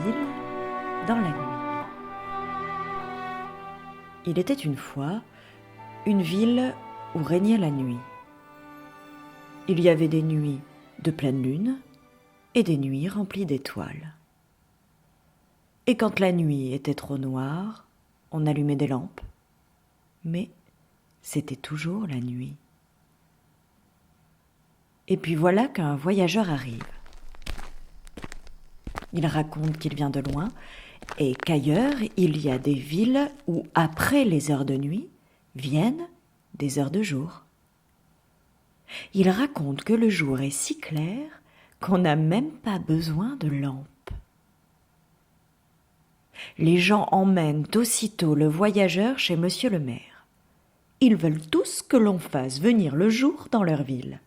ville dans la nuit. Il était une fois une ville où régnait la nuit. Il y avait des nuits de pleine lune et des nuits remplies d'étoiles. Et quand la nuit était trop noire, on allumait des lampes, mais c'était toujours la nuit. Et puis voilà qu'un voyageur arrive. Il raconte qu'il vient de loin et qu'ailleurs il y a des villes où, après les heures de nuit, viennent des heures de jour. Il raconte que le jour est si clair qu'on n'a même pas besoin de lampe. Les gens emmènent aussitôt le voyageur chez monsieur le maire. Ils veulent tous que l'on fasse venir le jour dans leur ville.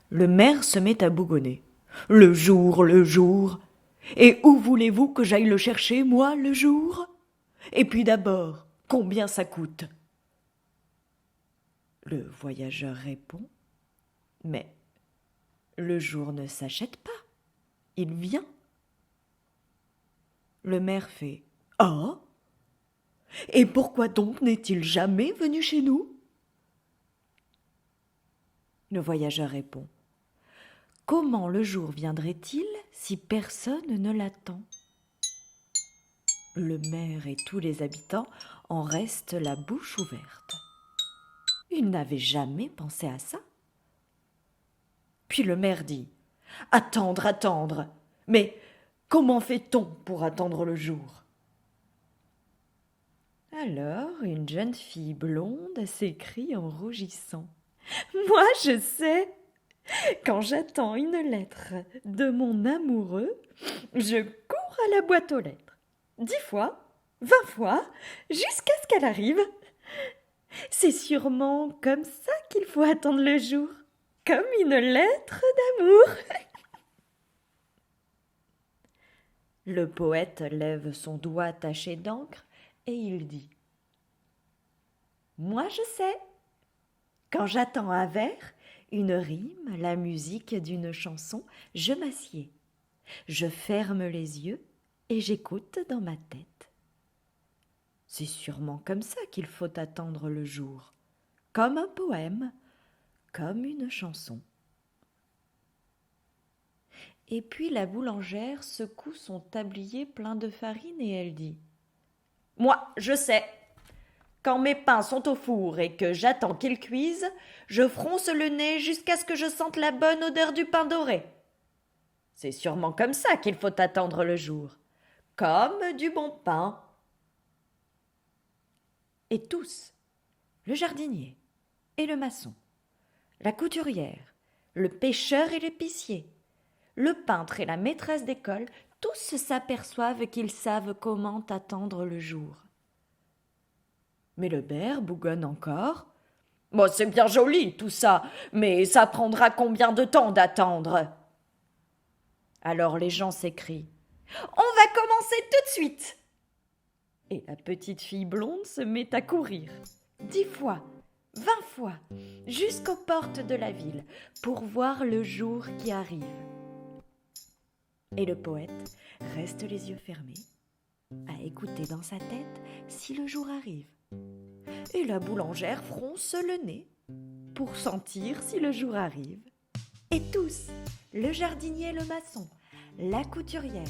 Le maire se met à bougonner. « Le jour, et où voulez-vous que j'aille le chercher, moi, le jour? Et puis d'abord, combien ça coûte ?» Le voyageur répond « Mais le jour ne s'achète pas, il vient. » Le maire fait « Ah? Et pourquoi donc n'est-il jamais venu chez nous ?» Le voyageur répond « Comment le jour viendrait-il si personne ne l'attend ?» Le maire et tous les habitants en restent la bouche ouverte. Ils n'avaient jamais pensé à ça. Puis le maire dit « Attendre, mais comment fait-on pour attendre le jour ?» Alors une jeune fille blonde s'écrie en rougissant « Moi je sais, quand j'attends une lettre de mon amoureux, je cours à la boîte aux lettres, 10 fois, 20 fois, jusqu'à ce qu'elle arrive. C'est sûrement comme ça qu'il faut attendre le jour, comme une lettre d'amour. » Le poète lève son doigt taché d'encre et il dit « Moi je sais, quand j'attends un vers, une rime, la musique d'une chanson, je m'assieds, je ferme les yeux et j'écoute dans ma tête. C'est sûrement comme ça qu'il faut attendre le jour, comme un poème, comme une chanson. » Et puis la boulangère secoue son tablier plein de farine et elle dit « Moi, je sais, quand mes pains sont au four et que j'attends qu'ils cuisent, je fronce le nez jusqu'à ce que je sente la bonne odeur du pain doré. C'est sûrement comme ça qu'il faut attendre le jour, comme du bon pain. » Et tous, le jardinier et le maçon, la couturière, le pêcheur et l'épicier, le peintre et la maîtresse d'école, tous s'aperçoivent qu'ils savent comment attendre le jour. Mais le maire bougonne encore. « Bon, c'est bien joli tout ça, mais ça prendra combien de temps d'attendre ?» Alors les gens s'écrient « On va commencer tout de suite !» Et la petite fille blonde se met à courir 10 fois, 20 fois, jusqu'aux portes de la ville pour voir le jour qui arrive. Et le poète reste les yeux fermés, à écouter dans sa tête si le jour arrive. Et la boulangère fronce le nez pour sentir si le jour arrive. Et tous, le jardinier et le maçon, la couturière,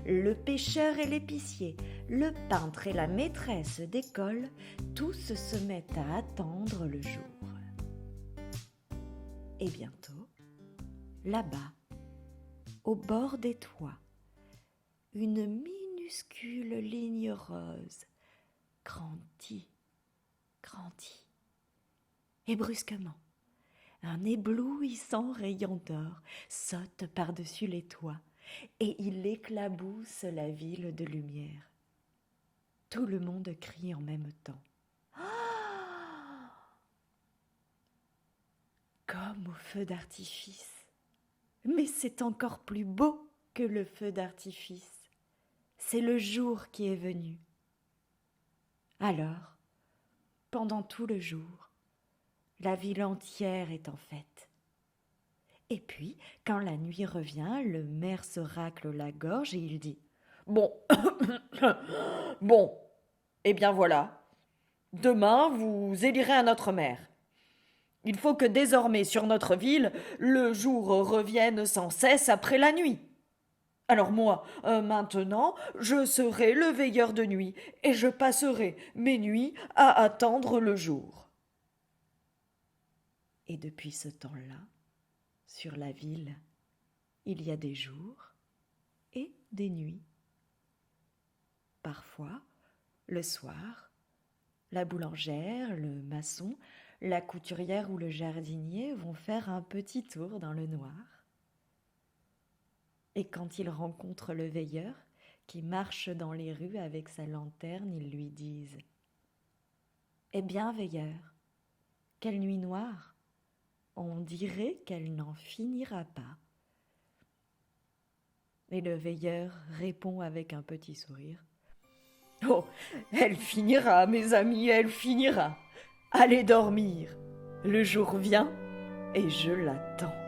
le pêcheur et l'épicier, le peintre et la maîtresse d'école, tous se mettent à attendre le jour. Et bientôt, là-bas, au bord des toits, une minuscule ligne rose grandit. Et brusquement, un éblouissant rayon d'or saute par-dessus les toits et il éclabousse la ville de lumière. Tout le monde crie en même temps. Ah ! Comme au feu d'artifice. Mais c'est encore plus beau que le feu d'artifice. C'est le jour qui est venu. Alors, pendant tout le jour, la ville entière est en fête. Et puis, quand la nuit revient, le maire se racle la gorge et il dit: Bon, bon, eh bien voilà. Demain, vous élirez un autre maire. Il faut que désormais sur notre ville, le jour revienne sans cesse après la nuit. Alors moi, maintenant, je serai le veilleur de nuit, et je passerai mes nuits à attendre le jour. Et depuis ce temps-là, sur la ville, il y a des jours et des nuits. Parfois, le soir, la boulangère, le maçon, la couturière ou le jardinier vont faire un petit tour dans le noir. Et quand ils rencontrent le veilleur, qui marche dans les rues avec sa lanterne, ils lui disent: Eh bien, veilleur, quelle nuit noire! On dirait qu'elle n'en finira pas. Et le veilleur répond avec un petit sourire: Oh, elle finira, mes amis, elle finira. Allez dormir. Le jour vient et je l'attends.